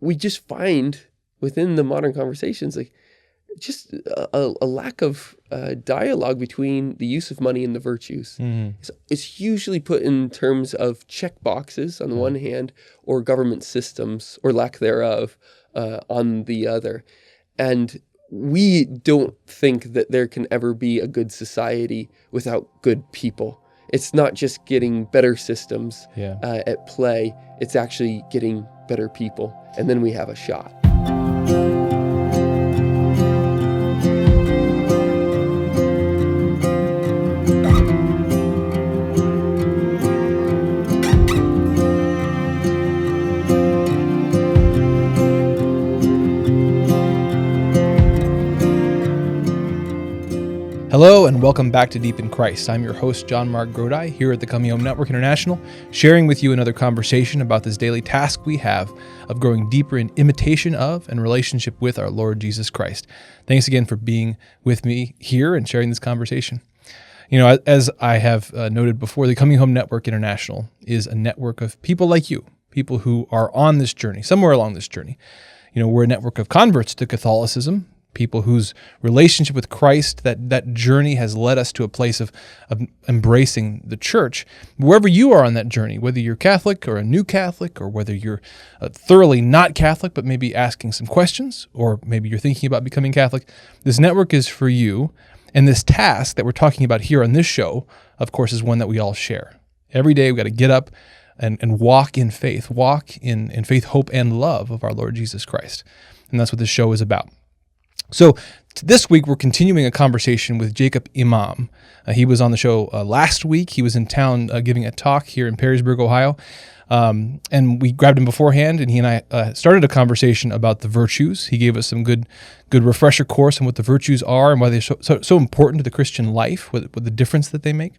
we just find within the modern conversations, like just a lack of dialogue between the use of money and the virtues. It's usually put in terms of check boxes on the one hand, or government systems or lack thereof on the other. And we don't think that there can ever be a good society without good people. It's not just getting better systems at play. It's actually getting better people. And then we have a shot. Hello and welcome back to Deep in Christ. I'm your host, John Mark Grodi, here at the Coming Home Network International, sharing with you another conversation about this daily task we have of growing deeper in imitation of and relationship with our Lord Jesus Christ. Thanks again for being with me here and sharing this conversation. You know, as I have noted before, the Coming Home Network International is a network of people like you, people who are on this journey, somewhere along this journey. You know, we're a network of converts to Catholicism, people whose relationship with Christ, that journey has led us to a place of embracing the church. Wherever you are on that journey, whether you're Catholic or a new Catholic, or whether you're thoroughly not Catholic, but maybe asking some questions, or maybe you're thinking about becoming Catholic, this network is for you. And this task that we're talking about here on this show, of course, is one that we all share. Every day we've got to get up and walk in faith, walk in faith, hope, and love of our Lord Jesus Christ. And that's what this show is about. So this week, we're continuing a conversation with Jacob Imam. He was on the show last week. He was in town giving a talk here in Perrysburg, Ohio. And we grabbed him beforehand, and he and I started a conversation about the virtues. He gave us some good refresher course on what the virtues are and why they're so important to the Christian life, what the difference that they make.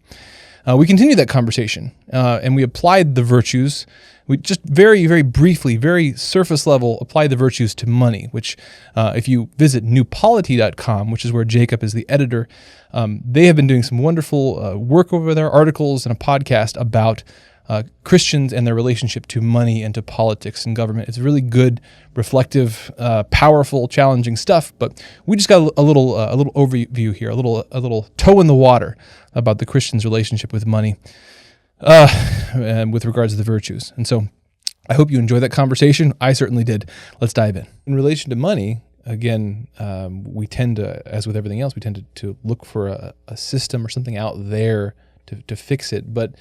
We continued that conversation, and we applied the virtues. We just very, very briefly, very surface level, applied the virtues to money, which if you visit newpolity.com, which is where Jacob is the editor, they have been doing some wonderful work over there, articles and a podcast about Christians and their relationship to money and to politics and government. It's really good, reflective, powerful, challenging stuff. But we just got a little overview here, a little toe in the water about the Christian's relationship with money, with regards to the virtues. And so, I hope you enjoyed that conversation. I certainly did. Let's dive in. In relation to money, again, we tend to, as with everything else, we tend to look for a system or something out there to fix it, but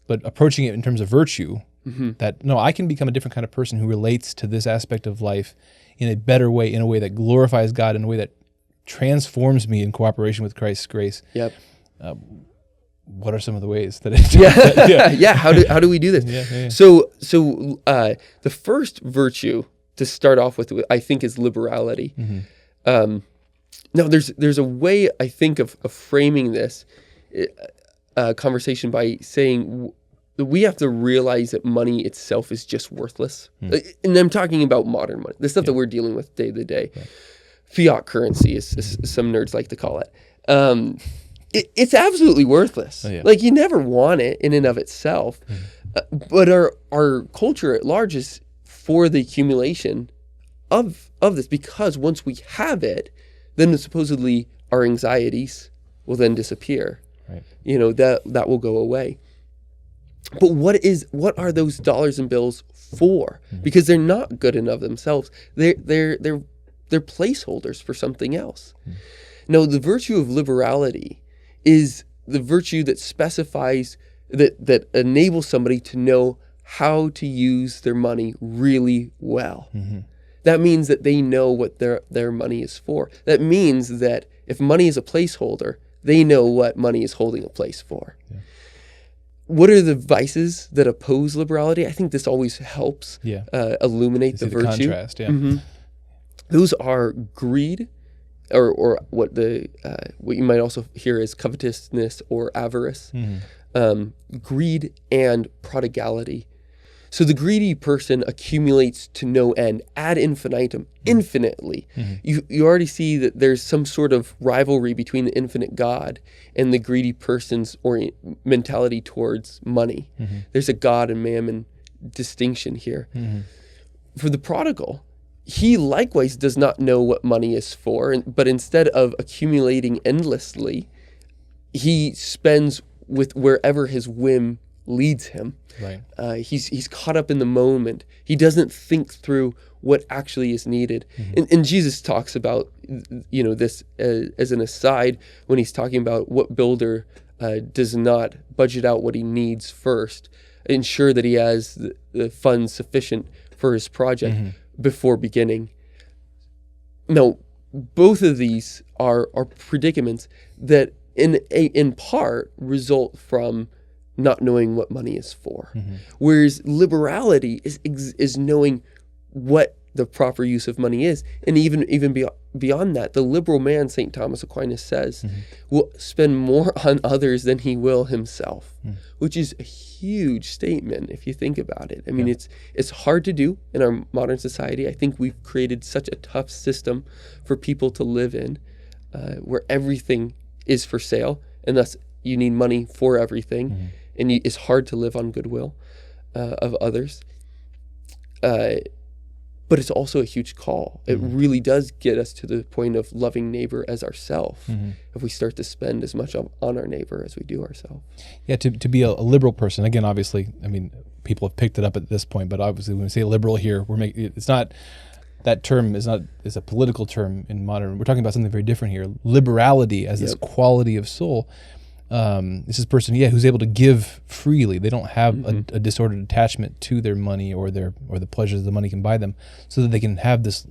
approaching it in terms of virtue, that, no, I can become a different kind of person who relates to this aspect of life in a better way, in a way that glorifies God, in a way that transforms me in cooperation with Christ's grace. Yep. What are some of the ways that it Yeah. How do we do this? Yeah. So the first virtue to start off with, I think, is liberality. Now, there's a way, I think, of framing this conversation by saying we have to realize that money itself is just worthless. And I'm talking about modern money, the stuff that we're dealing with day to day. Right. Fiat currency, as some nerds like to call it. It's absolutely worthless. Like, you never want it in and of itself. But our culture at large is for the accumulation of this, because once we have it, then supposedly our anxieties will then disappear. Right. You know, that will go away. But what are those dollars and bills for? Because they're not good enough themselves. They're placeholders for something else. No, the virtue of liberality is the virtue that specifies, that enables somebody to know how to use their money really well. That means that they know what their money is for. That means that if money is a placeholder, they know what money is holding a place for. Yeah. What are the vices that oppose liberality? I think this always helps illuminate the virtue. Contrast, yeah. Those are greed, or what you might also hear as covetousness or avarice, greed and prodigality. So the greedy person accumulates to no end, ad infinitum, infinitely. You already see that there's some sort of rivalry between the infinite God and the greedy person's mentality towards money. There's a God and mammon distinction here. For the prodigal, he likewise does not know what money is for, but instead of accumulating endlessly, he spends with wherever his whim leads him. Right. He's caught up in the moment. He doesn't think through what actually is needed. And Jesus talks about, this as an aside when he's talking about what builder does not budget out what he needs first, ensure that he has the funds sufficient for his project before beginning. Now, both of these are predicaments that in part result from not knowing what money is for. Whereas liberality is knowing what the proper use of money is. And even beyond that, the liberal man, St. Thomas Aquinas says, will spend more on others than he will himself, which is a huge statement if you think about it. I mean, it's hard to do in our modern society. I think we've created such a tough system for people to live in, where everything is for sale, and thus you need money for everything, and it's hard to live on goodwill of others. But it's also a huge call. It really does get us to the point of loving neighbor as ourselves if we start to spend as much on our neighbor as we do ourselves. Yeah, to be a liberal person, again, obviously, I mean, people have picked it up at this point, but obviously when we say liberal here, it's not, that term is a political term in modern, we're talking about something very different here. Liberality as this quality of soul. This is a person, who's able to give freely. They don't have a disordered attachment to their money or the pleasures the money can buy them, so that they can have this.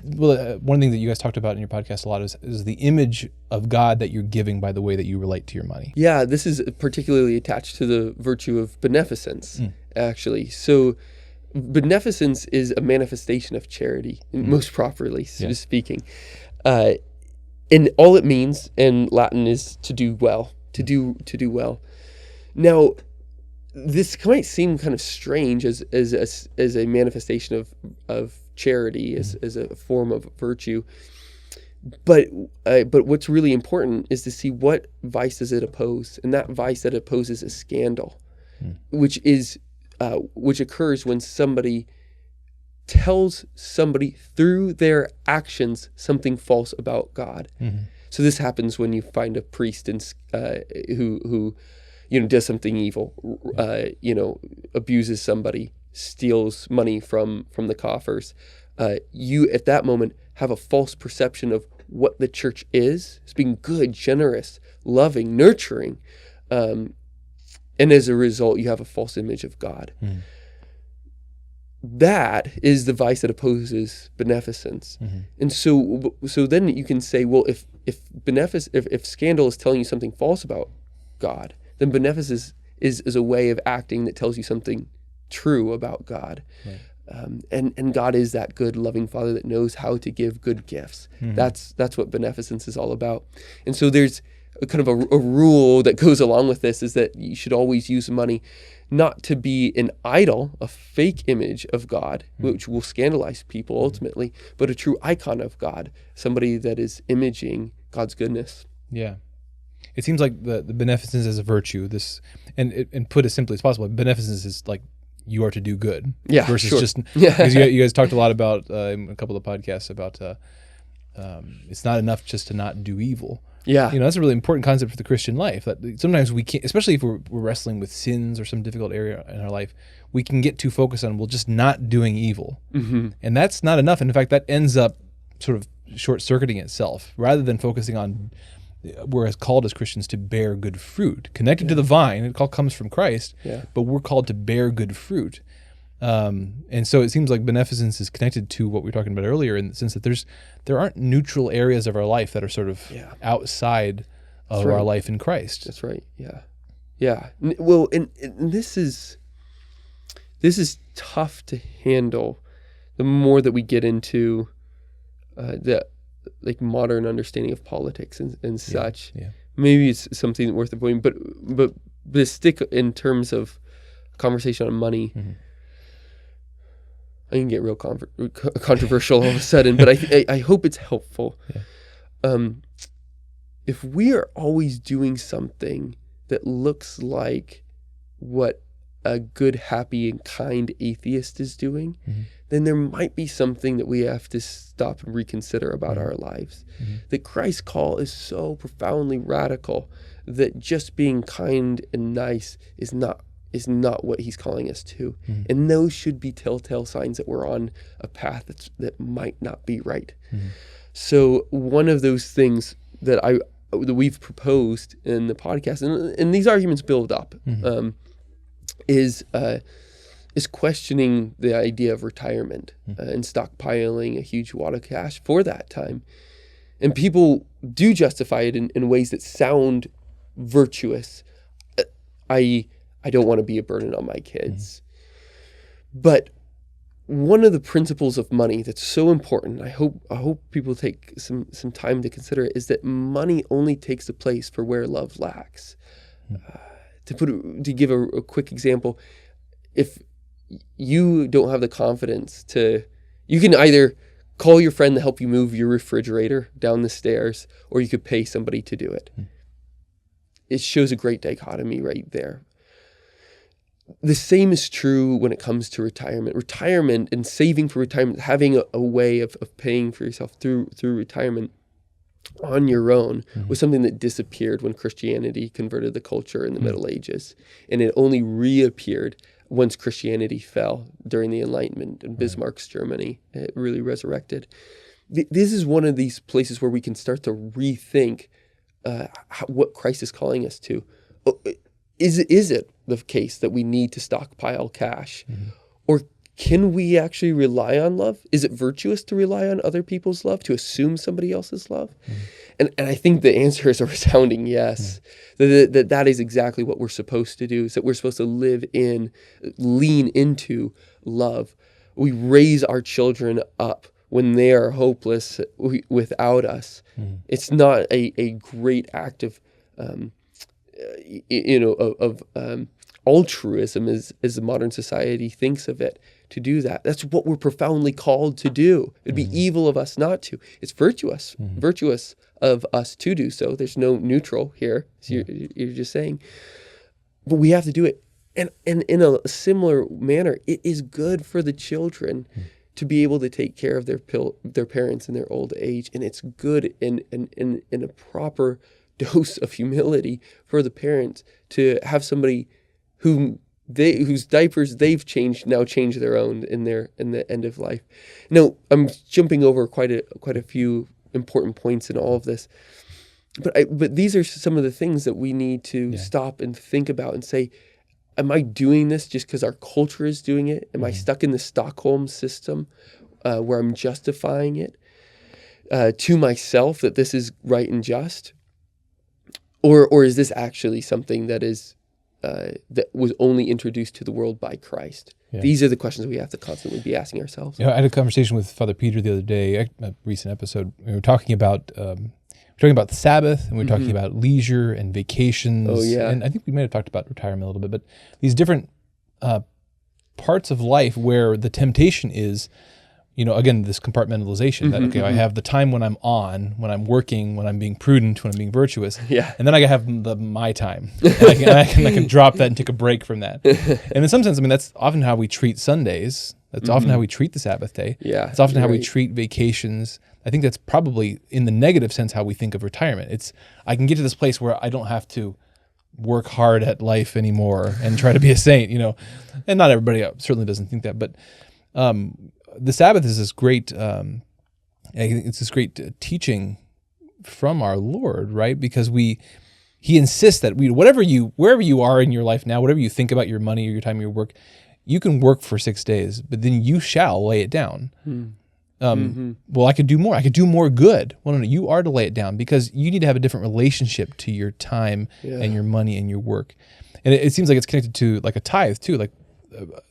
Well, one thing that you guys talked about in your podcast a lot is the image of God that you're giving by the way that you relate to your money. Yeah, this is particularly attached to the virtue of beneficence, actually. So, beneficence is a manifestation of charity, most properly speaking. And all it means in Latin is to do well, to do well. Now, this might seem kind of strange as a manifestation of charity, as a form of virtue. But what's really important is to see what vice does it oppose, and that vice that it opposes is scandal, which occurs when somebody tells somebody through their actions something false about God. So this happens when you find a priest who does something evil, abuses somebody, steals money from the coffers. You at that moment have a false perception of what the church is. It's being good, generous, loving, nurturing, and as a result, you have a false image of God. That is the vice that opposes beneficence. And so then you can say, well, if scandal is telling you something false about God, then beneficence is a way of acting that tells you something true about God. And God is that good, loving Father that knows how to give good gifts. That's what beneficence is all about. And so there's a kind of a rule that goes along with this, is that you should always use money not to be an idol, a fake image of God, which will scandalize people ultimately, but a true icon of God, somebody that is imaging God's goodness. Yeah. It seems like the beneficence is a virtue, and put as simply as possible, beneficence is like you are to do good. Yeah, versus sure. Just, because you guys talked a lot about, in a couple of podcasts about, it's not enough just to not do evil. Yeah. That's a really important concept for the Christian life, that sometimes we can't, especially if we're wrestling with sins or some difficult area in our life, we can get too focused on, just not doing evil. And that's not enough. And in fact, that ends up sort of short-circuiting itself, rather than focusing on, we're called as Christians to bear good fruit, connected to the vine. It all comes from Christ, but we're called to bear good fruit. And so it seems like beneficence is connected to what we were talking about earlier, in the sense that there aren't neutral areas of our life that are sort of outside of our life in Christ. That's right. Yeah. Well, and this is tough to handle the more that we get into the modern understanding of politics and such. Maybe it's something worth avoiding, but the stick in terms of conversation on money. I can get real controversial all of a sudden, but I hope it's helpful. If we are always doing something that looks like what a good, happy, and kind atheist is doing, then there might be something that we have to stop and reconsider about our lives. That Christ's call is so profoundly radical that just being kind and nice is not what he's calling us to. And those should be telltale signs that we're on a path that might not be right. So one of those things that we've proposed in the podcast, and these arguments build up, is questioning the idea of retirement and stockpiling a huge wad of cash for that time. And people do justify it in ways that sound virtuous. I don't want to be a burden on my kids. But one of the principles of money that's so important, I hope people take some time to consider it, is that money only takes the place for where love lacks. To give a quick example, if you don't have the confidence you can either call your friend to help you move your refrigerator down the stairs, or you could pay somebody to do it. It shows a great dichotomy right there. The same is true when it comes to retirement. Retirement and saving for retirement, having a way of paying for yourself through retirement on your own was something that disappeared when Christianity converted the culture in the Middle Ages. And it only reappeared once Christianity fell during the Enlightenment in Bismarck's Germany. It really resurrected. This is one of these places where we can start to rethink what Christ is calling us to. Is it the case that we need to stockpile cash? Or can we actually rely on love? Is it virtuous to rely on other people's love, to assume somebody else's love? And I think the answer is a resounding yes. That is exactly what we're supposed to do, is that we're supposed to lean into love. We raise our children up when they are hopeless without us. It's not a great act of altruism as the modern society thinks of it, to do that. That's what we're profoundly called to do. It'd be evil of us not to. It's virtuous of us to do so. There's no neutral here, as you're just saying. But we have to do it. And in a similar manner, it is good for the children to be able to take care of their parents in their old age. And it's good in a proper dose of humility for the parents to have somebody whose diapers they've changed now change their own in the end of life. Now, I'm jumping over quite a few important points in all of this, but these are some of the things that we need to stop and think about and say, am I doing this just because our culture is doing it? Am I stuck in the Stockholm system where I'm justifying it to myself that this is right and just? Or is this actually something that is that was only introduced to the world by Christ? Yeah. These are the questions we have to constantly be asking ourselves. I had a conversation with Father Peter the other day, a recent episode. We were talking about the Sabbath, and we were talking about leisure and vacations. Oh, yeah. And I think we may have talked about retirement a little bit, but these different parts of life where the temptation is, again, this compartmentalization that, I have the time when I'm when I'm working, when I'm being prudent, when I'm being virtuous. Yeah. And then I have my time. And I can drop that and take a break from that. And in some sense, that's often how we treat Sundays. That's often how we treat the Sabbath day. Yeah. It's often how we treat vacations. I think that's probably, in the negative sense, how we think of retirement. I can get to this place where I don't have to work hard at life anymore and try to be a saint, And not everybody certainly doesn't think that, but the Sabbath is this great, it's this great teaching from our Lord, right? Because He insists that wherever you are in your life now, whatever you think about your money or your time or your work, you can work for 6 days, but then you shall lay it down. Well, I could do more. I could do more good. Well, no, you are to lay it down because you need to have a different relationship to your time and your money and your work. And it seems like it's connected to like a tithe too. Like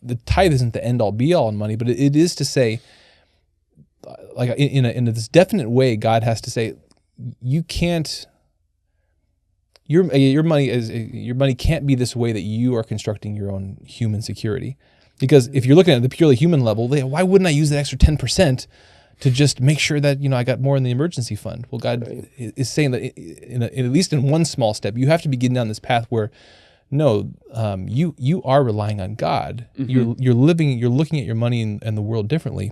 the tithe isn't the end all be all in money, but it is to say, like in this definite way, God has to say, you can't. Your money can't be this way that you are constructing your own human security. Because if you're looking at the purely human level, why wouldn't I use that extra 10% to just make sure that I got more in the emergency fund? Well, God is saying that at least in one small step, you have to be getting down this path where no, you are relying on God. You're looking at your money and the world differently,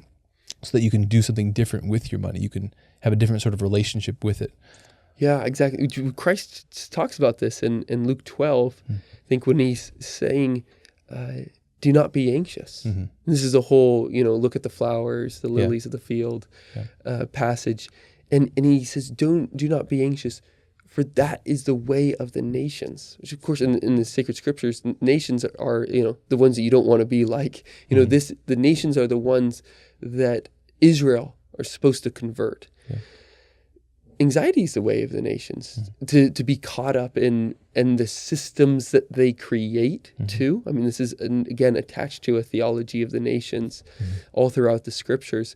so that you can do something different with your money. You can have a different sort of relationship with it. Yeah, exactly. Christ talks about this in Luke 12. I think when he's saying, do not be anxious. This is a whole, look at the flowers, the lilies of the field passage. And he says, do not be anxious, for that is the way of the nations. Which, of course, in the sacred scriptures, nations are, the ones that you don't want to be like. The nations are the ones that Israel are supposed to convert. Anxiety is the way of the nations, to be caught up in the systems that they create too. I mean, this is, again, attached to a theology of the nations all throughout the scriptures.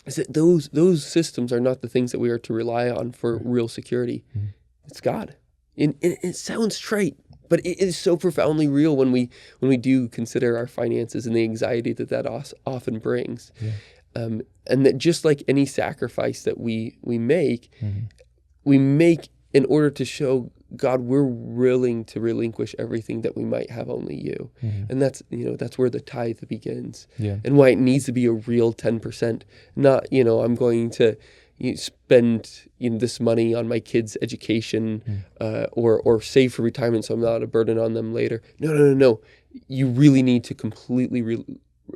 Is that those systems are not the things that we are to rely on for real security. It's God. And it sounds trite, but it is so profoundly real when we do consider our finances and the anxiety that often brings. And that just like any sacrifice that we make, we make in order to show God we're willing to relinquish everything that we might have only you. And that's where the tithe begins. And why it needs to be a real 10%, not, I'm going to spend this money on my kids' education or save for retirement so I'm not a burden on them later. No. You really need to completely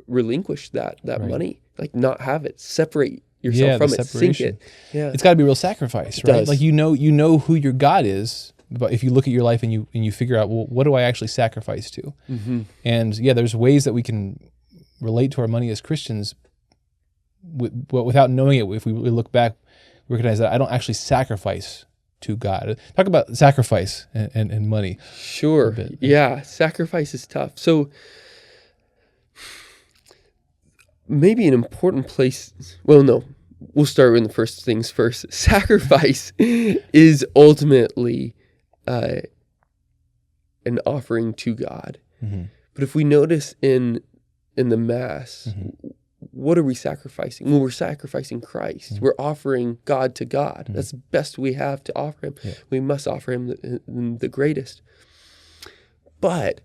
relinquish that money. Like, not have it, separate yourself from it, sink it. It's got to be a real sacrifice, right? Like, you know who your God is, but if you look at your life and you figure out, well, what do I actually sacrifice to? And there's ways that we can relate to our money as Christians, but without knowing it. If we look back, we recognize that I don't actually sacrifice to God. Talk about sacrifice and money. Sure. Sacrifice is tough. So maybe an important place, well, no, we'll start with the first things first. Sacrifice is ultimately an offering to God. But if we notice in the Mass, what are we sacrificing? Well, we're sacrificing Christ. We're offering God to God. That's the best we have to offer him. We must offer him the greatest. But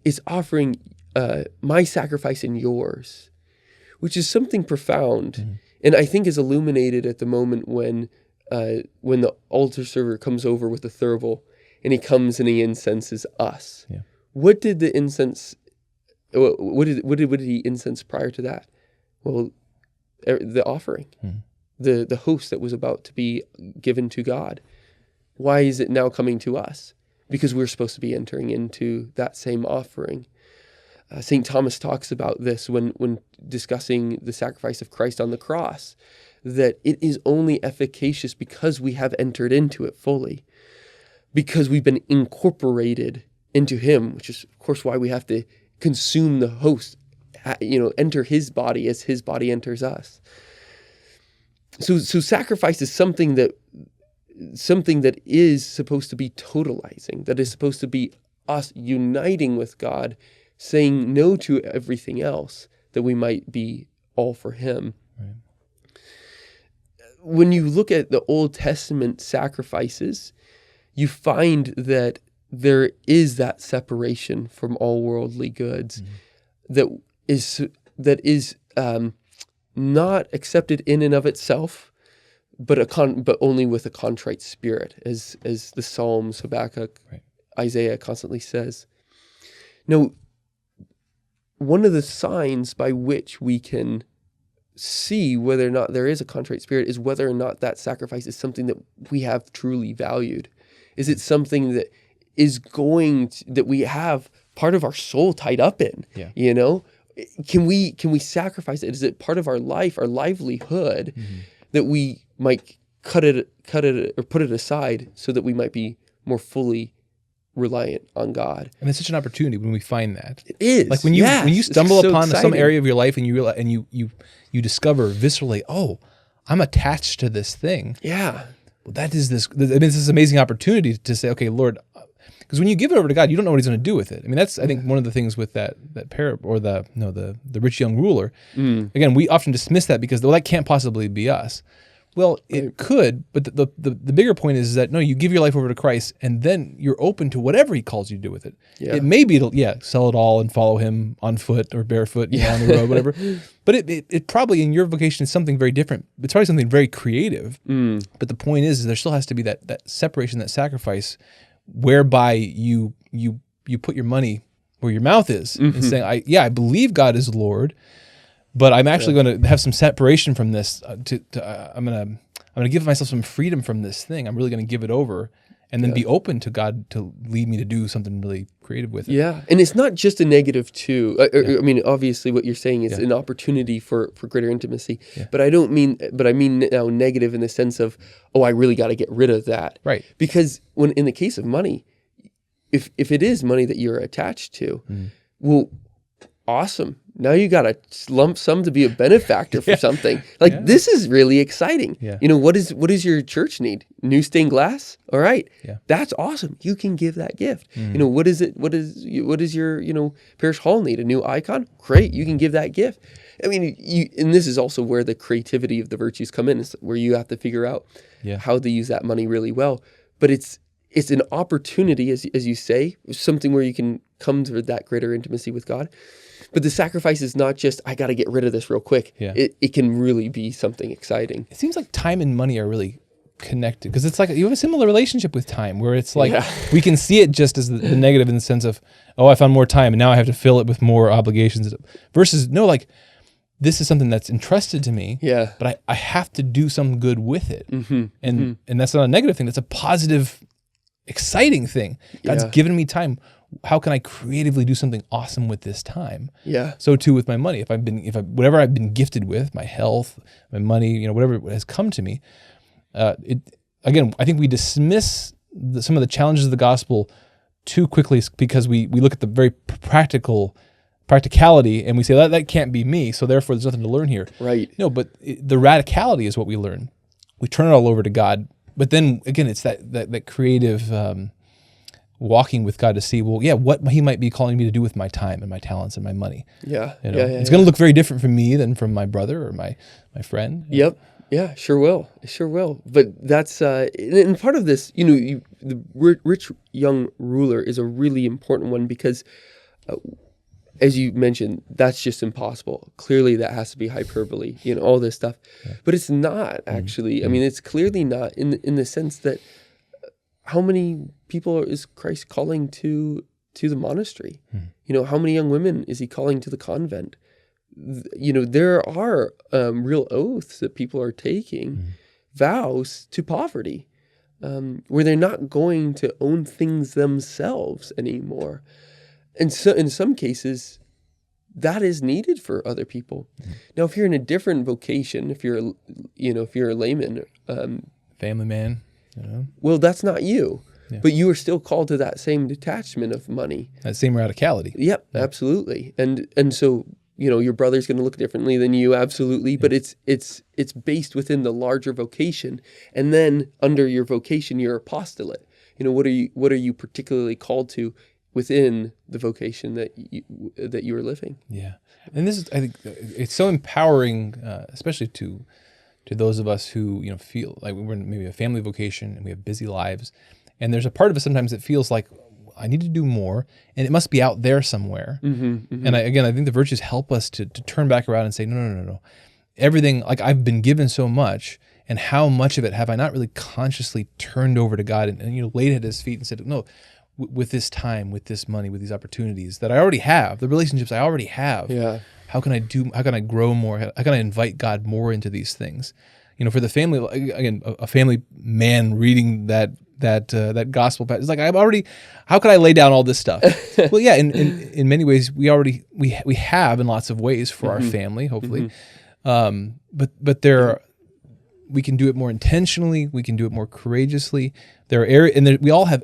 it's offering my sacrifice and yours, which is something profound, and I think is illuminated at the moment when the altar server comes over with the thurible, and he comes and he incenses us. What did the incense? What did he incense prior to that? Well, the offering, the host that was about to be given to God. Why is it now coming to us? Because we're supposed to be entering into that same offering. St. Thomas talks about this when discussing the sacrifice of Christ on the cross, that it is only efficacious because we have entered into it fully, because we've been incorporated into him, which is, of course, why we have to consume the host, enter his body as his body enters us. So sacrifice is something that is supposed to be totalizing, that is supposed to be us uniting with God, saying no to everything else, that we might be all for him. When you look at the Old Testament sacrifices, you find that there is that separation from all worldly goods that is not accepted in and of itself, but only with a contrite spirit, as the Psalms, Habakkuk, Isaiah constantly says. Now, one of the signs by which we can see whether or not there is a contrite spirit is whether or not that sacrifice is something that we have truly valued. Is it something that is that we have part of our soul tied up in? Can we sacrifice it? Is it part of our life, our livelihood, that we might cut it or put it aside so that we might be more fully reliant on God? And it's such an opportunity when we find that. It is. Like when you stumble upon some area of your life and you realize, and you discover viscerally, oh, I'm attached to this thing. Yeah. Well, this is this amazing opportunity to say, okay, Lord, because when you give it over to God, you don't know what he's going to do with it. I mean, that's, I think, one of the things with that parable, or the rich young ruler. Again, we often dismiss that because, well, that can't possibly be us. Well, it could, but the bigger point is that, no, you give your life over to Christ, and then you're open to whatever he calls you to do with it. Yeah. It may be, sell it all and follow him on foot or barefoot, on the road, whatever. But it probably, in your vocation, is something very different. It's probably something very creative. But the point is there still has to be that separation, that sacrifice, whereby you put your money where your mouth is, and saying, I believe God is Lord, but I'm actually going to have some separation from this. I'm going to give myself some freedom from this thing. I'm really going to give it over, and then be open to God to lead me to do something really creative with it. Yeah, and it's not just a negative too. I mean, obviously, what you're saying is an opportunity for greater intimacy. Yeah. But I mean now negative in the sense of, I really got to get rid of that. Right. Because when in the case of money, if it is money that you're attached to, well, awesome. Now you got a lump sum to be a benefactor for something. This is really exciting. Yeah. What does your church need? New stained glass? All right. Yeah. That's awesome. You can give that gift. What is your parish hall need? A new icon? Great. You can give that gift. I mean, and this is also where the creativity of the virtues come in, is where you have to figure out how to use that money really well. But it's an opportunity, as you say, something where you can come to that greater intimacy with God. But the sacrifice is not just, I got to get rid of this real quick. Yeah. It can really be something exciting. It seems like time and money are really connected, because it's like you have a similar relationship with time, where it's like we can see it just as the negative in the sense of, I found more time and now I have to fill it with more obligations, versus this is something that's entrusted to me, but I have to do some good with it. And that's not a negative thing. That's a positive, exciting thing. God's given me time. How can I creatively do something awesome with this time? Yeah. So too with my money. Whatever I've been gifted with, my health, my money, whatever has come to me. Again, I think we dismiss some of the challenges of the gospel too quickly, because we look at the very practicality and we say that can't be me, so therefore there's nothing to learn here. Right. No, but the radicality is what we learn. We turn it all over to God, but then again, it's that creative walking with God to see, what he might be calling me to do with my time and my talents and my money. Yeah. It's going to look very different from me than from my brother or my friend. Yep. Yeah, sure will. It sure will. But that's, and part of this, the rich young ruler is a really important one, because as you mentioned, that's just impossible. Clearly that has to be hyperbole, all this stuff. Yeah. But it's not actually. I mean, it's clearly not in the sense that how many people is Christ calling to the monastery? How many young women is he calling to the convent? There are real oaths that people are taking, vows to poverty, where they're not going to own things themselves anymore. And so in some cases, that is needed for other people. Now, if you're in a different vocation, if you're a layman, family man, well, that's not you. Yeah. But you are still called to that same detachment of money. That same radicality. Yep, absolutely. And so, your brother's going to look differently than you, absolutely. But it's based within the larger vocation. And then under your vocation, your apostolate. What are you particularly called to within the vocation that you are living? Yeah. And this is, I think, it's so empowering, especially to those of us who, feel like we're in maybe a family vocation and we have busy lives. And there's a part of us sometimes that feels like, I need to do more, and it must be out there somewhere. And I think the virtues help us to turn back around and say, no. Everything, like, I've been given so much, and how much of it have I not really consciously turned over to God and laid it at his feet and said, no, with this time, with this money, with these opportunities that I already have, the relationships I already have. Yeah. How can I grow more? How can I invite God more into these things? For the family, again, a family man reading that gospel passage, it's like, how could I lay down all this stuff? Well, yeah, in many ways, we have in lots of ways for our family, hopefully. But we can do it more intentionally. We can do it more courageously. There are areas, we all have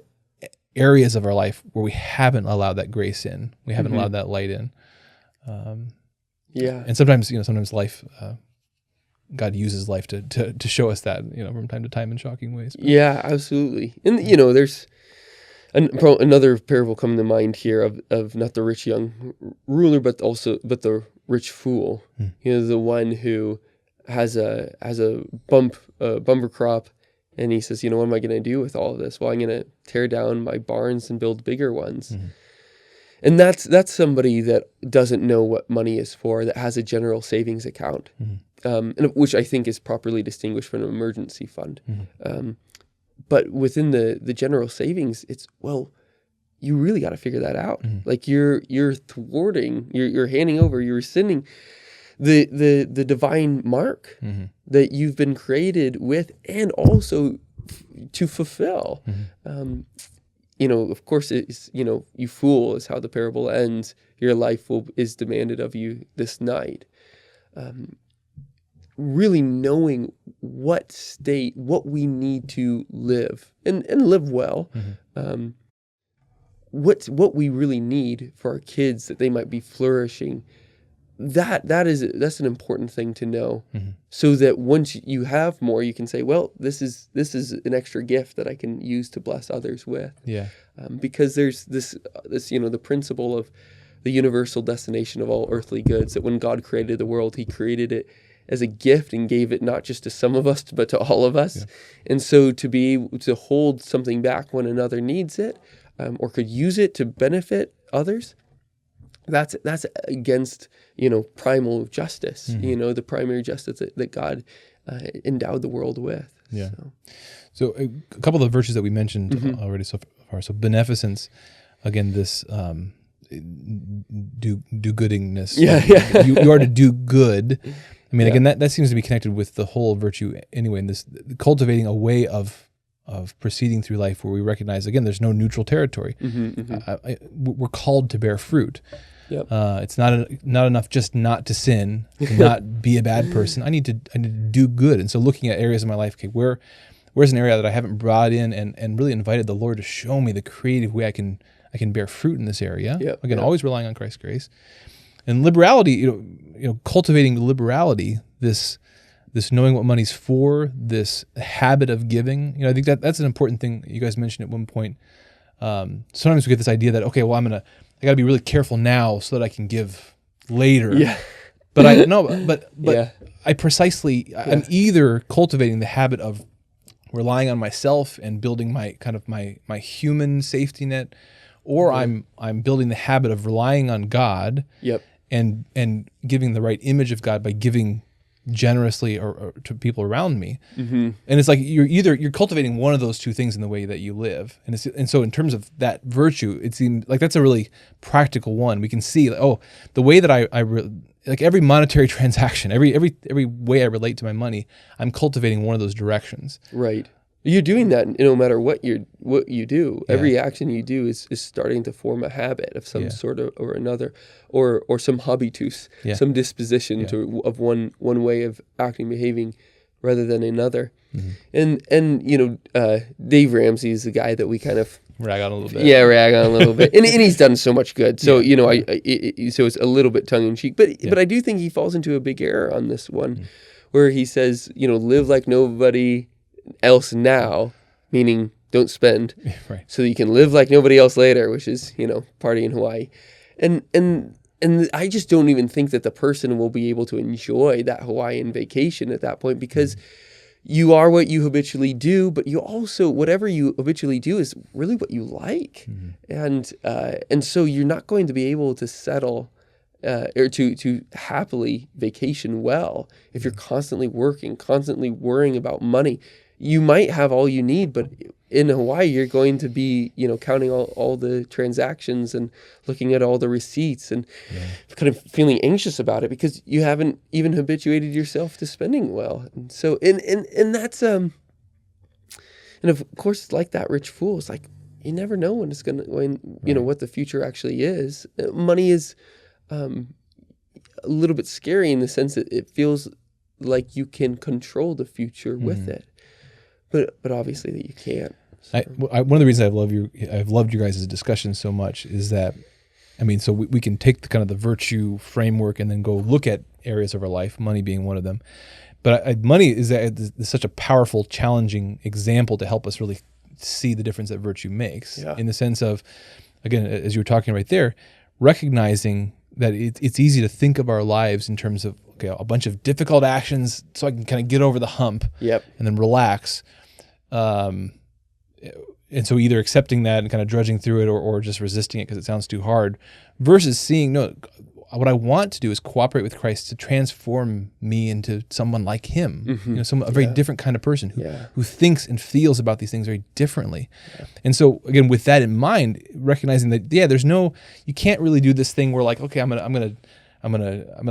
areas of our life where we haven't allowed that grace in. We haven't allowed that light in. And sometimes life, God uses life to show us that, from time to time in shocking ways. But. Yeah, absolutely. And, there's another parable coming to mind here of not the rich young ruler, but the rich fool. The one who has a bumper crop, and he says, what am I going to do with all of this? Well, I'm going to tear down my barns and build bigger ones. Mm-hmm. And that's somebody that doesn't know what money is for, that has a general savings account, and which I think is properly distinguished from an emergency fund. Mm-hmm. But within the general savings, it's, you really got to figure that out. Mm-hmm. Like you're thwarting, you're handing over, you're rescinding the divine mark that you've been created with, and also to fulfill. Mm-hmm. Of course, it's, you fool is how the parable ends. Your life is demanded of you this night. Really knowing what we need to live and live well. Mm-hmm. What we really need for our kids, that they might be flourishing. That's an important thing to know, so that once you have more, you can say, well, this is an extra gift that I can use to bless others with. Yeah. Because there's this the principle of the universal destination of all earthly goods, that when God created the world, he created it as a gift and gave it not just to some of us, but to all of us. Yeah. And so to be able to hold something back when another needs it, or could use it to benefit others, that's against primal justice, the primary justice that God endowed the world with. Yeah. So a couple of the virtues that we mentioned already so far. So beneficence, again, this do-goodingness. Yeah, yeah. You are to do good. I mean, again, that seems to be connected with the whole virtue anyway. And this cultivating a way of proceeding through life where we recognize, again, there's no neutral territory. We're called to bear fruit. Yep. It's not enough just not to sin, to not be a bad person. I need to do good. And so looking at areas of my life, okay, where's an area that I haven't brought in and really invited the Lord to show me the creative way I can bear fruit in this area. Yep. Again, always relying on Christ's grace. And liberality, cultivating liberality, this knowing what money's for, this habit of giving. I think that's an important thing you guys mentioned at one point. Sometimes we get this idea that, okay, well, I got to be really careful now so that I can give later. Yeah. But I'm either cultivating the habit of relying on myself and building my human safety net, or I'm building the habit of relying on God. Yep. And giving the right image of God by giving generously or to people around me. Mm-hmm. And it's like you're cultivating one of those two things in the way that you live. And so in terms of that virtue, it seems like that's a really practical one. We can see, the way that I like every monetary transaction, every way I relate to my money, I'm cultivating one of those directions. Right. You're doing that no matter what you do. Yeah. Every action you do is starting to form a habit of some sort or another, or some habitus, some disposition of one way of acting, behaving, rather than another. Mm-hmm. And Dave Ramsey is the guy that we kind of rag on a little bit. Yeah, rag on a little bit, and he's done so much good. So so it's a little bit tongue in cheek, but I do think he falls into a big error on this one, where he says, live like nobody else now, meaning don't spend, right, so that you can live like nobody else later, which is party in Hawaii, and I just don't even think that the person will be able to enjoy that Hawaiian vacation at that point, because you are what you habitually do, but you also, whatever you habitually do is really what you like, and so you're not going to be able to settle or to happily vacation well if you're constantly working, constantly worrying about money. You might have all you need, but in Hawaii, you're going to be, counting all the transactions and looking at all the receipts and kind of feeling anxious about it because you haven't even habituated yourself to spending well. And so, and that's, and of course, it's like that rich fool. It's like, you never know when what the future actually is. Money is a little bit scary in the sense that it feels like you can control the future with it. But obviously that you can't. So. One of the reasons I've loved you guys' discussion so much is that, so we can take the virtue framework and then go look at areas of our life, money being one of them. But money is such a powerful, challenging example to help us really see the difference that virtue makes, in the sense of, again, as you were talking right there, recognizing that it's easy to think of our lives in terms of, okay, a bunch of difficult actions so I can kind of get over the hump Yep. and then relax. And so either accepting that and kind of drudging through it or just resisting it because it sounds too hard versus seeing, no, what I want to do is cooperate with Christ to transform me into someone like him, a very different kind of person who thinks and feels about these things very differently. Yeah. And so again, with that in mind, recognizing that, you can't really do this thing where like, okay, I'm gonna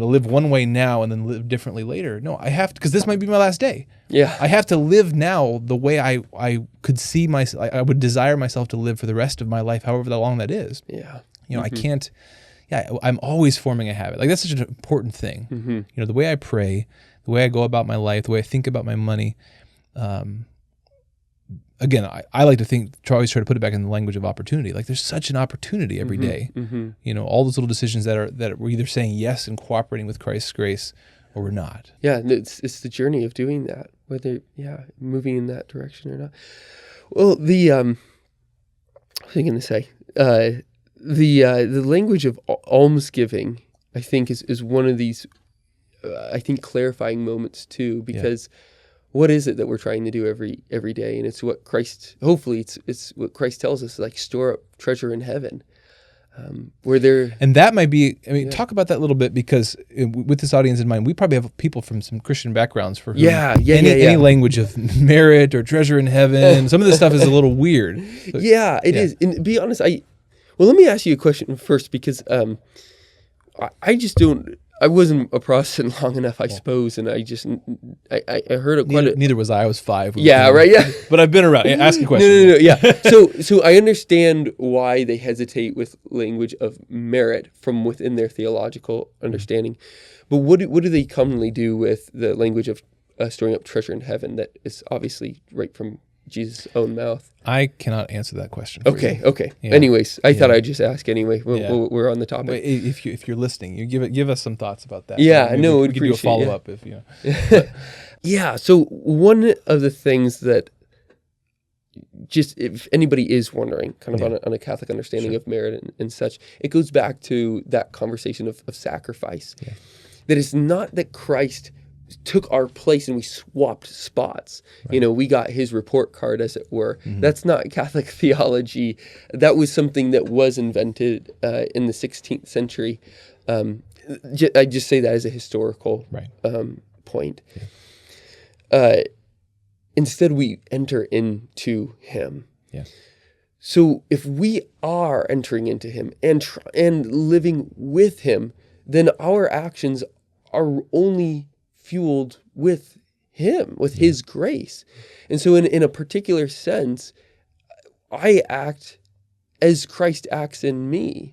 live one way now and then live differently later. No, I have to, because this might be my last day. Yeah, I have to live now the way I could see myself. I would desire myself to live for the rest of my life, however long that is. Yeah, I can't. Yeah, I'm always forming a habit. Like that's such an important thing. The way I pray, the way I go about my life, the way I think about my money. Again, I like to always try to put it back in the language of opportunity. Like there's such an opportunity every day. All those little decisions that we're either saying yes and cooperating with Christ's grace, or we're not. Yeah, it's the journey of doing that, whether moving in that direction or not. Well, what was I going to say? The language of almsgiving, I think, is one of these, clarifying moments too, because what is it that we're trying to do every day? And it's what Christ, hopefully it's what Christ tells us, like store up treasure in heaven. And that might be, talk about that a little bit, because with this audience in mind, we probably have people from some Christian backgrounds for whom any language of merit or treasure in heaven, some of this stuff is a little weird. So, it is. And to be honest, let me ask you a question first, because I wasn't a Protestant long enough, I suppose, and I heard it quite neither was I was 5. Right, yeah. But I've been around. Ask a question. No, yeah. So I understand why they hesitate with language of merit from within their theological understanding. But what do they commonly do with the language of storing up treasure in heaven that is obviously right from Jesus' own mouth? I cannot answer that question. Okay. Yeah. Anyways, I thought I'd just ask anyway. We're on the topic. But if you're listening, you give us some thoughts about that. Yeah, I know. We could do a follow up if you know. Yeah. So one of the things that, just if anybody is wondering, kind of on a Catholic understanding of merit and such, it goes back to that conversation of sacrifice. Yeah. That it's not that Christ took our place and we swapped spots. Right. We got his report card, as it were. That's not Catholic theology. That was something that was invented in the 16th century. I just say that as a historical point. Yeah. Instead, we enter into him. Yeah. So if we are entering into him and living with him, then our actions are only fueled with him, with his grace. And so in a particular sense, I act as Christ acts in me.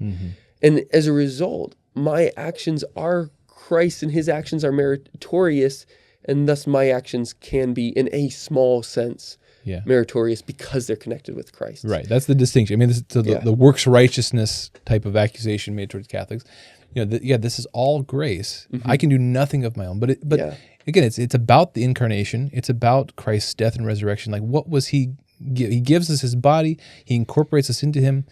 And as a result, my actions are Christ and his actions are meritorious, and thus my actions can be, in a small sense, meritorious because they're connected with Christ. Right. That's the distinction. The works righteousness type of accusation made towards Catholics. This is all grace. I can do nothing of my own. But again, it's about the incarnation. It's about Christ's death and resurrection. Like, what was he? He gives us his body. He incorporates us into him.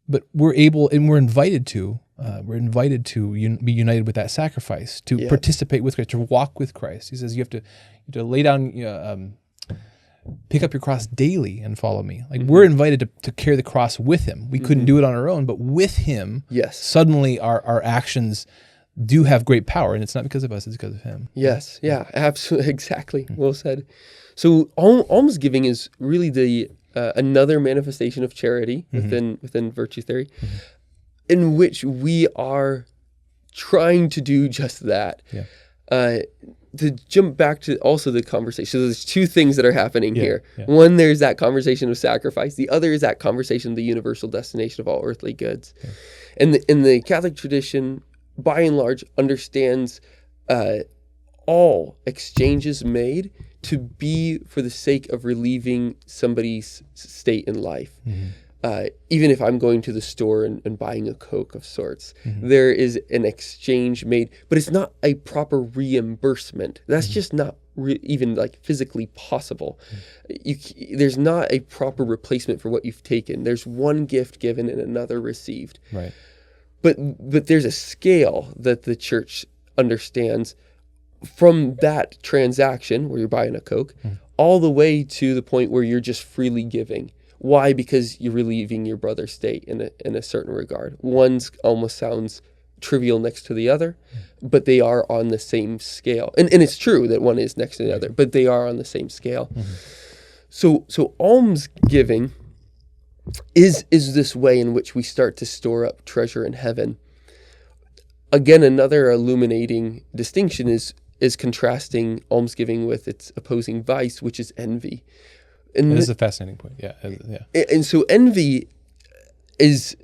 But we're able, and we're invited to be united with that sacrifice, to participate with Christ, to walk with Christ. He says you have to lay down, pick up your cross daily and follow me. Like we're invited to carry the cross with him. We couldn't do it on our own, but with him, suddenly our actions do have great power, and it's not because of us, it's because of him. Yes, yeah, absolutely, exactly. Well said. So almsgiving is really the another manifestation of charity within virtue theory, in which we are trying to do just that. To jump back to also the conversation, so there's two things that are happening here. One, there's that conversation of sacrifice. The other is that conversation of the universal destination of all earthly goods. And the Catholic tradition, by and large, understands all exchanges made to be for the sake of relieving somebody's state in life. Even if I'm going to the store and buying a Coke of sorts, there is an exchange made, but it's not a proper reimbursement. That's just not even like physically possible. There's not a proper replacement for what you've taken. There's one gift given and another received. Right. But there's a scale that the church understands from that transaction where you're buying a Coke all the way to the point where you're just freely giving. Why? Because you're relieving your brother's state in a certain regard. One's almost sounds trivial next to the other, but they are on the same scale. And it's true that one is next to the other, but they are on the same scale. So almsgiving is this way in which we start to store up treasure in heaven. Again, another illuminating distinction is contrasting almsgiving with its opposing vice, which is envy. And this is a fascinating point. Yeah. And so envy is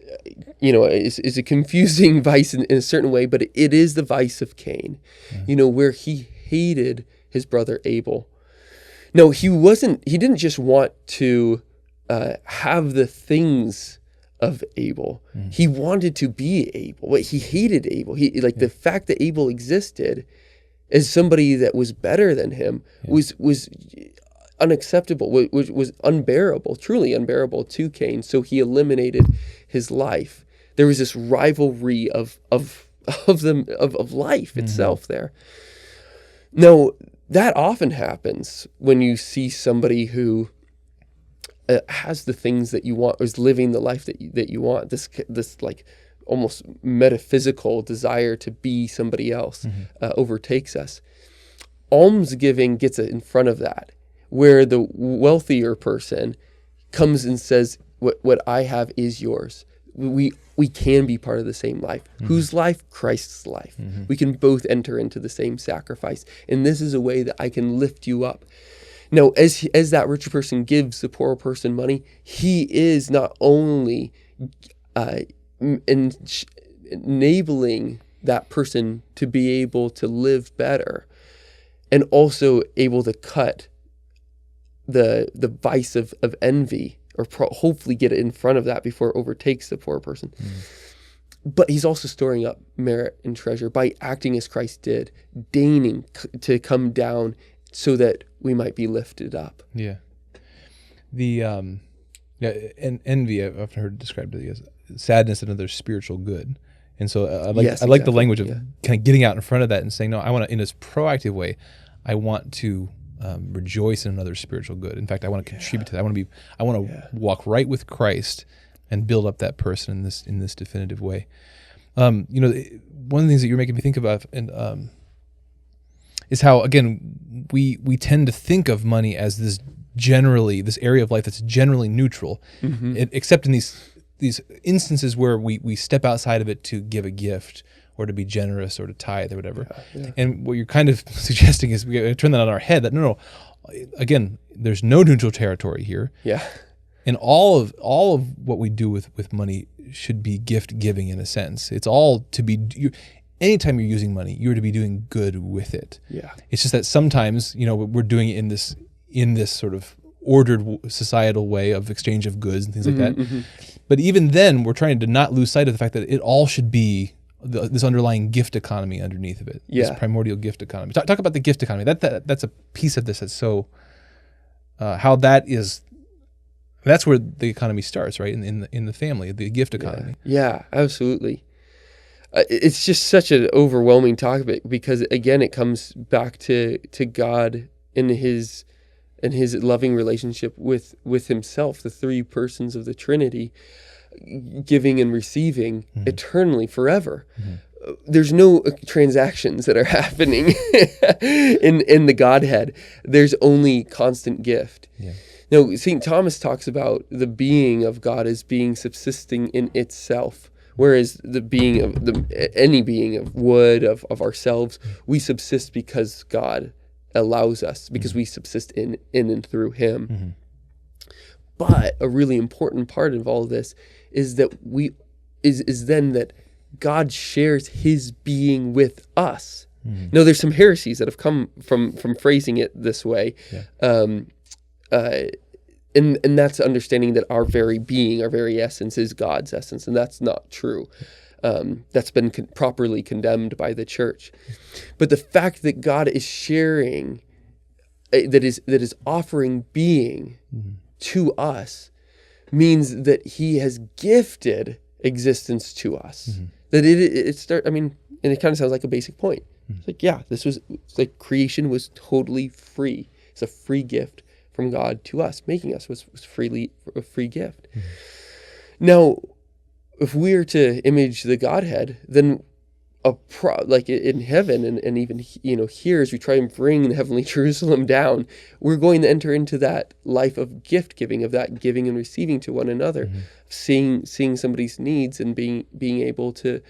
a confusing vice in a certain way, but it is the vice of Cain, where he hated his brother Abel. No, he didn't just want to have the things of Abel. He wanted to be Abel. He hated Abel. The fact that Abel existed as somebody that was better than him was unacceptable, was unbearable, truly unbearable to Cain. So he eliminated his life. There was this rivalry of life itself there. Now, that often happens when you see somebody who has the things that you want, or is living the life that you want. This like almost metaphysical desire to be somebody else overtakes us. Almsgiving gets in front of that, where the wealthier person comes and says, what I have is yours. We can be part of the same life. Whose life? Christ's life. We can both enter into the same sacrifice. And this is a way that I can lift you up. Now, as that richer person gives the poorer person money, he is not only enabling that person to be able to live better, and also able to cut the vice of envy, or hopefully get it in front of that before it overtakes the poor person. But he's also storing up merit and treasure by acting as Christ did, deigning to come down so that we might be lifted up. Yeah. And envy, I've often heard described as sadness and another spiritual good. And so I like the language of kind of getting out in front of that and saying, no, I want to, in this proactive way, I want to rejoice in another spiritual good. In fact, I want to contribute to that. I want to walk right with Christ and build up that person in this definitive way. One of the things that you're making me think about is how, again, we tend to think of money as this area of life that's generally neutral, except in these instances where we step outside of it to give a gift or to be generous or to tithe or whatever. And what you're kind of suggesting is we got to turn that on our head, that no, again, there's no neutral territory here. Yeah. And all of what we do with money should be gift giving in a sense. It's all to be, anytime you're using money, you're to be doing good with it. Yeah. It's just that sometimes, we're doing it in this sort of ordered societal way of exchange of goods and things like that. But even then, we're trying to not lose sight of the fact that it all should be this underlying gift economy underneath of it. This primordial gift economy. Talk about the gift economy. That's a piece of this that's so how that is. That's where the economy starts, right? In the family, the gift economy. Yeah, absolutely. It's just such an overwhelming topic because, again, it comes back to God in his loving relationship with himself, the three persons of the Trinity, giving and receiving eternally, forever. There's no transactions that are happening in the Godhead. There's only constant gift. Yeah. Now, St. Thomas talks about the being of God as being subsisting in itself, whereas the being of any being of wood, of ourselves, we subsist because God allows us, because we subsist in and through him. But a really important part of all of this is that then that God shares his being with us. Now, there's some heresies that have come from phrasing it this way. And that's understanding that our very being, our very essence is God's essence, and that's not true. That's been properly condemned by the church. But the fact that God is sharing, that is offering being to us, means that he has gifted existence to us. That and it kind of sounds like a basic point. It's like, yeah, it's like creation was totally free. It's a free gift from God to us. Making us was freely a free gift. Now, if we are to image the Godhead, then like in heaven and even here, as we try and bring the heavenly Jerusalem down, we're going to enter into that life of gift giving, of that giving and receiving to one another, seeing somebody's needs and being able to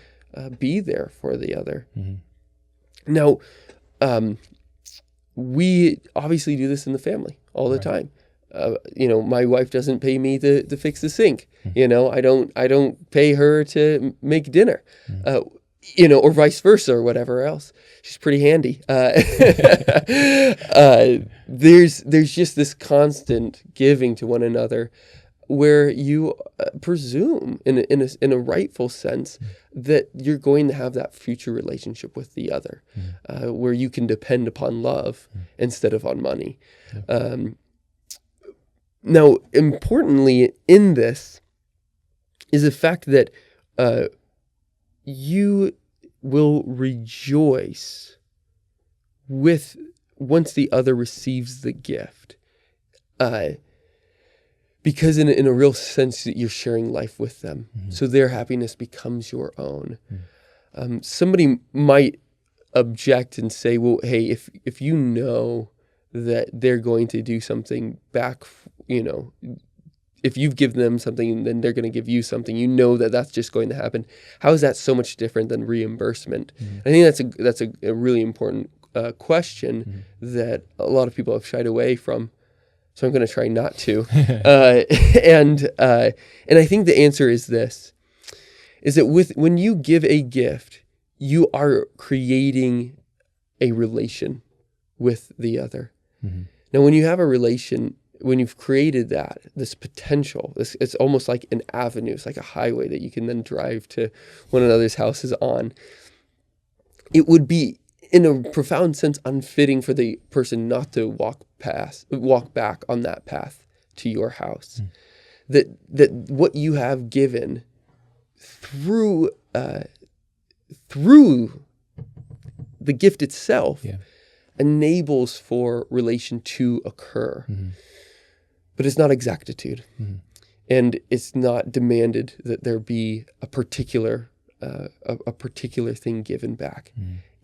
be there for the other. Now, we obviously do this in the family all the time. My wife doesn't pay me to fix the sink. I don't pay her to make dinner. Or vice versa, or whatever else. She's pretty handy. There's just this constant giving to one another, where you presume, in a rightful sense, that you're going to have that future relationship with the other, where you can depend upon love instead of on money. Now, importantly, in this is the fact that you will rejoice once the other receives the gift, because in a real sense that you're sharing life with them, so their happiness becomes your own. Somebody might object and say, well, hey, if you know that they're going to do something back, if you've given them something, then they're going to give you something. That's just going to happen. How is that so much different than reimbursement? I think that's a really important question that a lot of people have shied away from. So I'm going to try not to. And I think the answer is this: is that when you give a gift, you are creating a relation with the other. Now, when you have a relation, when you've created this potential, it's almost like an avenue. It's like a highway that you can then drive to one another's houses on. It would be, in a profound sense, unfitting for the person not to walk back on that path to your house. That what you have given through the gift itself enables for relation to occur. But it's not exactitude. And it's not demanded that there be a particular thing given back.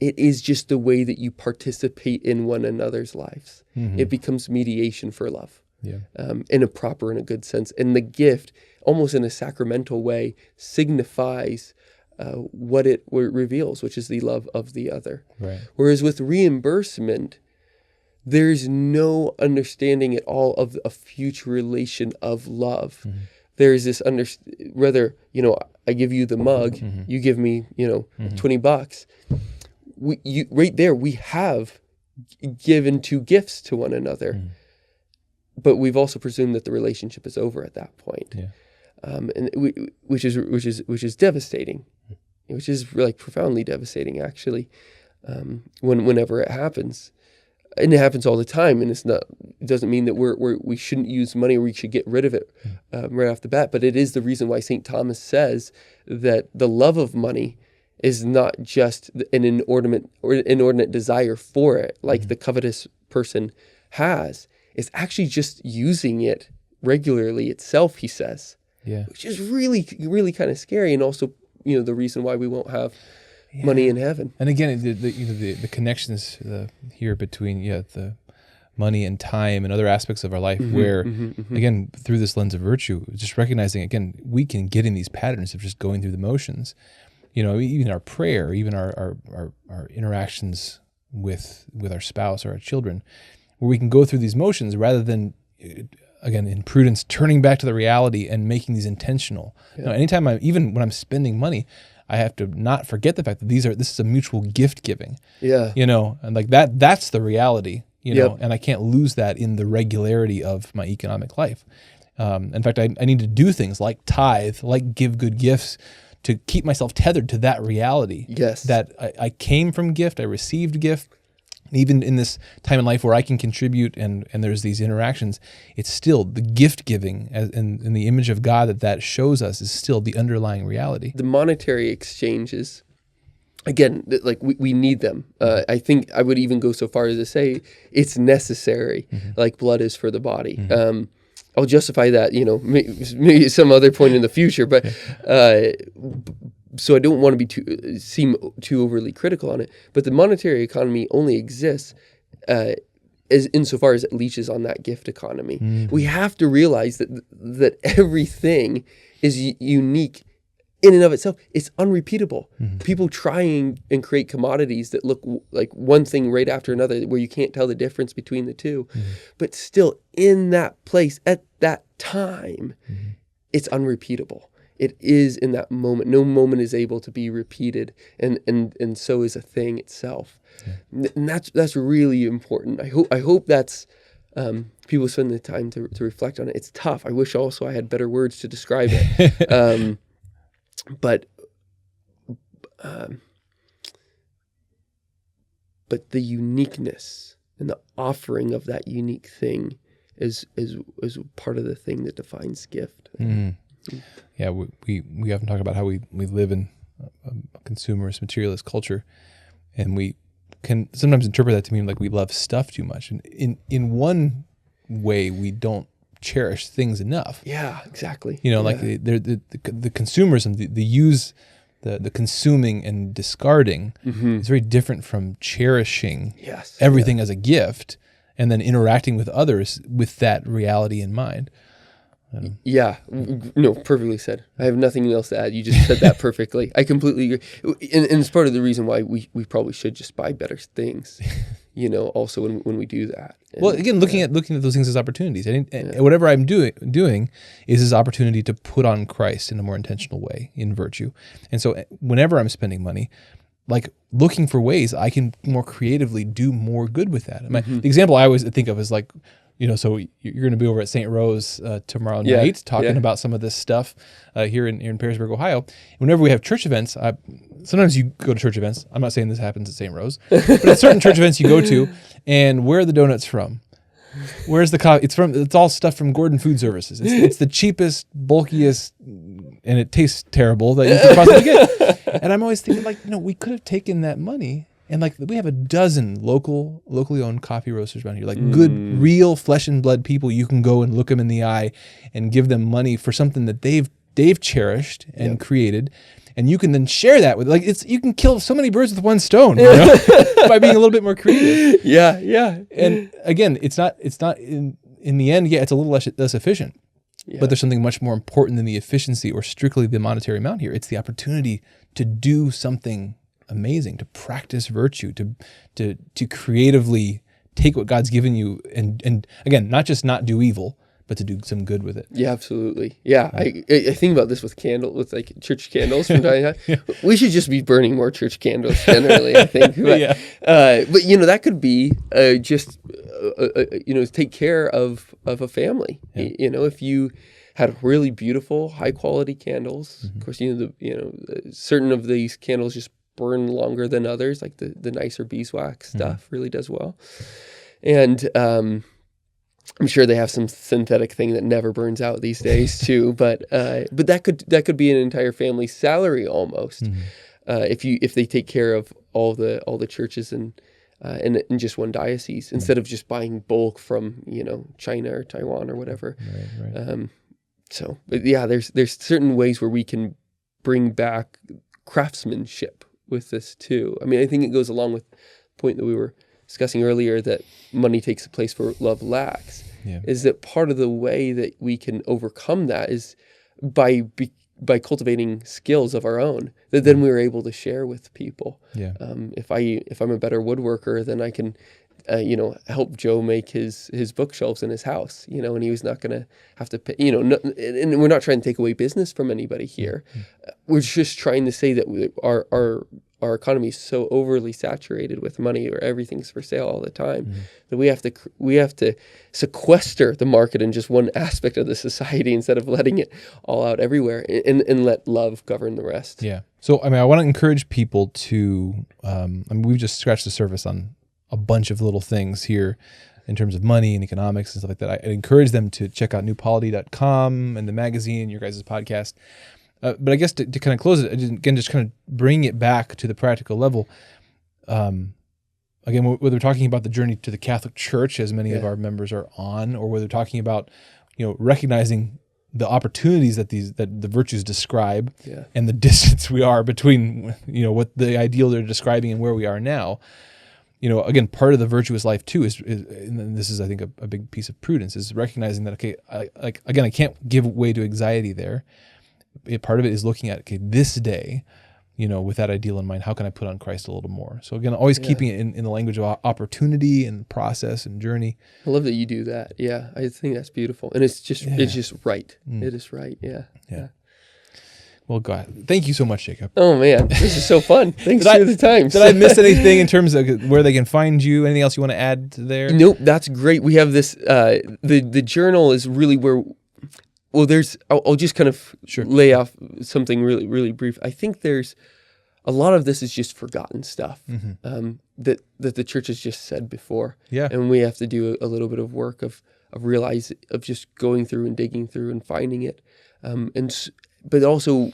It is just the way that you participate in one another's lives. It becomes mediation for love, in a good sense. And the gift, almost in a sacramental way, signifies what it reveals, which is the love of the other. Whereas with reimbursement, there's no understanding at all of a future relation of love. There's this whether, I give you the mug, you give me, $20. Right there, we have given two gifts to one another, but we've also presumed that the relationship is over at that point. Which is devastating, which is like profoundly devastating, actually, whenever it happens. And it happens all the time, and it doesn't mean that we shouldn't use money or we should get rid of it right off the bat. But it is the reason why St. Thomas says that the love of money is not just an inordinate desire for it, like the covetous person has. It's actually just using it regularly itself, he says. Which is really, really kind of scary, and also, the reason why we won't have money in heaven. And again, the connections here between the money and time and other aspects of our life, where again, through this lens of virtue, just recognizing again, we can get in these patterns of just going through the motions. Even our prayer, even our interactions with our spouse or our children, where we can go through these motions rather than, again, in prudence, turning back to the reality and making these intentional. Anytime even when I'm spending money, I have to not forget the fact that this is a mutual gift giving. And like that's the reality, and I can't lose that in the regularity of my economic life. In fact, I need to do things like tithe, like give good gifts, to keep myself tethered to that reality. That I came from gift, I received gift. Even in this time in life where I can contribute and there's these interactions, it's still the gift giving in the image of God that shows us is still the underlying reality. The monetary exchanges again, like we need them. I think I would even go so far as to say it's necessary, like blood is for the body. I'll justify that, maybe some other point in the future, but so I don't want to seem too overly critical on it. But the monetary economy only exists as insofar as it leaches on that gift economy. We have to realize that everything is unique in and of itself. It's unrepeatable. People trying and create commodities that look like one thing right after another, where you can't tell the difference between the two. But still, in that place at that time, it's unrepeatable. It is in that moment. No moment is able to be repeated, and so is a thing itself. And that's really important. I hope that's people spend the time to reflect on it. It's tough. I wish also I had better words to describe it. But the uniqueness and the offering of that unique thing is part of the thing that defines gift. Yeah, we often talk about how we live in a consumerist, materialist culture, and we can sometimes interpret that to mean like we love stuff too much. And in one way, we don't cherish things enough. Yeah, exactly. Like the consumerism, the consuming and discarding is very different from cherishing everything as a gift and then interacting with others with that reality in mind. Yeah, no, perfectly said. I have nothing else to add. You just said that perfectly. I completely agree. And it's part of the reason why we probably should just buy better things, also when we do that. And, well, again, looking at those things as opportunities. And whatever I'm doing is this opportunity to put on Christ in a more intentional way, in virtue. And so whenever I'm spending money, like looking for ways I can more creatively do more good with that. The example I always think of is like, so you're going to be over at St. Rose tomorrow night talking about some of this stuff here in Perrysburg, Ohio. Whenever we have church events, sometimes you go to church events. I'm not saying this happens at St. Rose, but at certain church events you go to, and where are the donuts from? Where's the coffee? It's all stuff from Gordon Food Services. It's the cheapest, bulkiest, and it tastes terrible that you could possibly get. And I'm always thinking we could have taken that money. And we have a dozen locally owned coffee roasters around here, good, real flesh and blood people. You can go and look them in the eye and give them money for something that they've cherished and created, and you can then share that with you can kill so many birds with one stone by being a little bit more creative. Yeah. And again, it's not in the end. Yeah, it's a little less efficient. Yeah. But there's something much more important than the efficiency or strictly the monetary amount here. It's the opportunity to do something amazing, to practice virtue, to creatively take what God's given you and again, not just not do evil, but to do some good with it. Yeah, absolutely. Yeah, I think about this with church candles from time to time. We should just be burning more church candles generally, I think. But, but that could be just take care of a family. Yeah. If you had really beautiful, high quality candles, of course, certain of these candles just burn longer than others, like the nicer beeswax stuff really does well. And I'm sure they have some synthetic thing that never burns out these days too. But that could be an entire family's salary almost, if they take care of all the churches in just one diocese instead of just buying bulk from China or Taiwan or whatever. Right. But yeah, there's certain ways where we can bring back craftsmanship with this too. I mean, I think it goes along with the point that we were discussing earlier, that money takes the place where love lacks. Is that part of the way that we can overcome that is by cultivating skills of our own that then we're able to share with people. If I'm a better woodworker, then I can help Joe make his bookshelves in his house, and he was not going to have to pay, and we're not trying to take away business from anybody here. We're just trying to say that our economy is so overly saturated with money, or everything's for sale all the time, that we have to sequester the market in just one aspect of the society instead of letting it all out everywhere, and let love govern the rest. Yeah. So, I want to encourage people to, we've just scratched the surface on a bunch of little things here in terms of money and economics and stuff like that. I encourage them to check out newpolity.com and the magazine, your guys' podcast. But I guess to kind of close it, again, just kind of bring it back to the practical level. Again, whether we're talking about the journey to the Catholic Church, as many of our members are on, or whether we're talking about, recognizing the opportunities that the virtues describe, and the distance we are between, what the ideal they're describing and where we are now. Again, part of the virtuous life too is and this is, I think, a big piece of prudence, is recognizing that, okay, I can't give way to anxiety there. Part of it is looking at, okay, this day, with that ideal in mind, how can I put on Christ a little more? So again, always keeping it in the language of opportunity and process and journey. I love that you do that. Yeah, I think that's beautiful, and it's just right. It is right. Yeah. Well, God, thank you so much, Jacob. Oh man, this is so fun. Thanks for the time. Did I miss anything in terms of where they can find you? Anything else you want to add there? Nope, that's great. We have this. The journal is really where. Well, I'll just kind of lay off something really, really brief. I think there's a lot of this is just forgotten stuff that the church has just said before. Yeah. And we have to do a little bit of work of just going through and digging through and finding it. But also,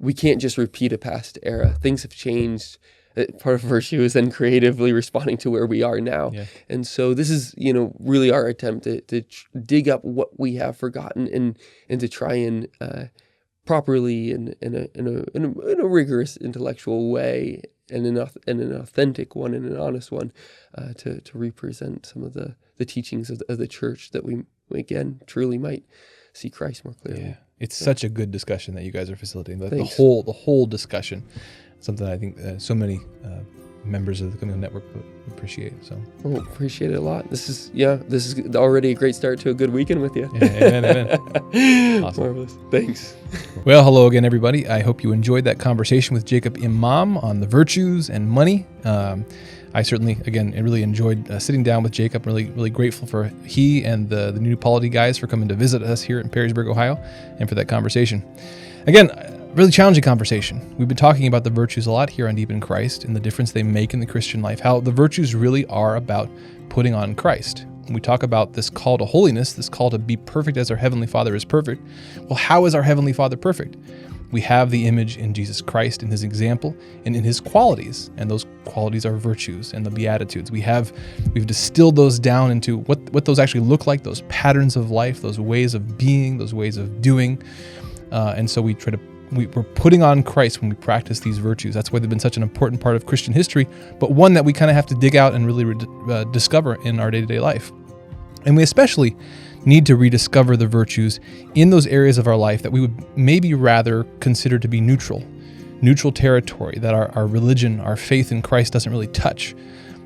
we can't just repeat a past era. Things have changed. Part of virtue is then creatively responding to where we are now. Yeah. And so this is, really our attempt to dig up what we have forgotten and to try and properly in a rigorous intellectual way and an authentic one and an honest one to represent some of the teachings of the church that we, again, truly might see Christ more clearly. Yeah. It's such a good discussion that you guys are facilitating. The whole discussion. Something I think so many members of the Coming Home Network would appreciate. So, appreciate it a lot. This is already a great start to a good weekend with you. Yeah, amen. Awesome. Marvelous. Thanks. Well, hello again, everybody. I hope you enjoyed that conversation with Jacob Imam on the virtues and money. I certainly, again, really enjoyed sitting down with Jacob. Really, really grateful for he and the New Polity guys for coming to visit us here in Perrysburg, Ohio, and for that conversation. Again, really challenging conversation. We've been talking about the virtues a lot here on Deep in Christ and the difference they make in the Christian life, how the virtues really are about putting on Christ. When we talk about this call to holiness, this call to be perfect as our Heavenly Father is perfect. Well, how is our Heavenly Father perfect? We have the image in Jesus Christ, in His example, and in His qualities. And those qualities are virtues and the Beatitudes. We've distilled those down into what those actually look like, those patterns of life, those ways of being, those ways of doing. And so we're putting on Christ when we practice these virtues. That's why they've been such an important part of Christian history, but one that we kind of have to dig out and really discover in our day-to-day life. And we especially need to rediscover the virtues in those areas of our life that we would maybe rather consider to be neutral territory, that our religion, our faith in Christ doesn't really touch.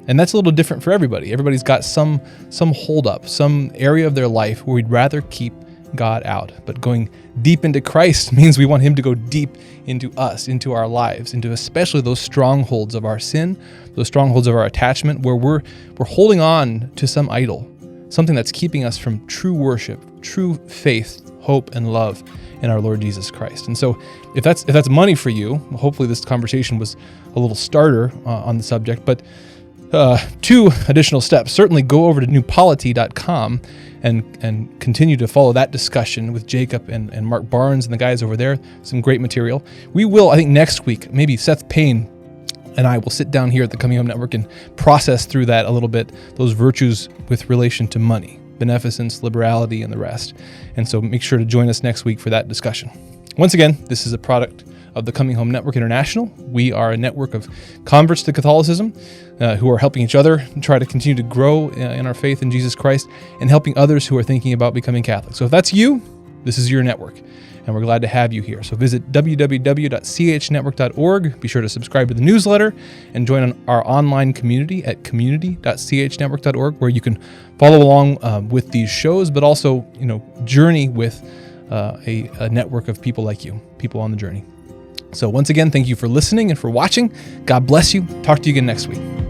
And that's a little different for everybody. Everybody's got some hold up, some area of their life where we'd rather keep God out. But going deep into Christ means we want Him to go deep into us, into our lives, into especially those strongholds of our sin, those strongholds of our attachment, where we're holding on to some idol, something that's keeping us from true worship, true faith, hope, and love in our Lord Jesus Christ. And so if that's money for you, hopefully this conversation was a little starter on the subject, but 2 additional steps. Certainly go over to newpolity.com and continue to follow that discussion with Jacob and Mark Barnes and the guys over there. Some great material. We will, I think next week, maybe Seth Payne and I will sit down here at the Coming Home Network and process through that a little bit, those virtues with relation to money, beneficence, liberality, and the rest. And so make sure to join us next week for that discussion. Once again, this is a product of the Coming Home Network International. We are a network of converts to Catholicism who are helping each other try to continue to grow in our faith in Jesus Christ and helping others who are thinking about becoming Catholic. So if that's you, this is your network, and we're glad to have you here. So visit www.chnetwork.org. Be sure to subscribe to the newsletter and join our online community at community.chnetwork.org, where you can follow along with these shows, but also journey with a network of people like you, people on the journey. So once again, thank you for listening and for watching. God bless you. Talk to you again next week.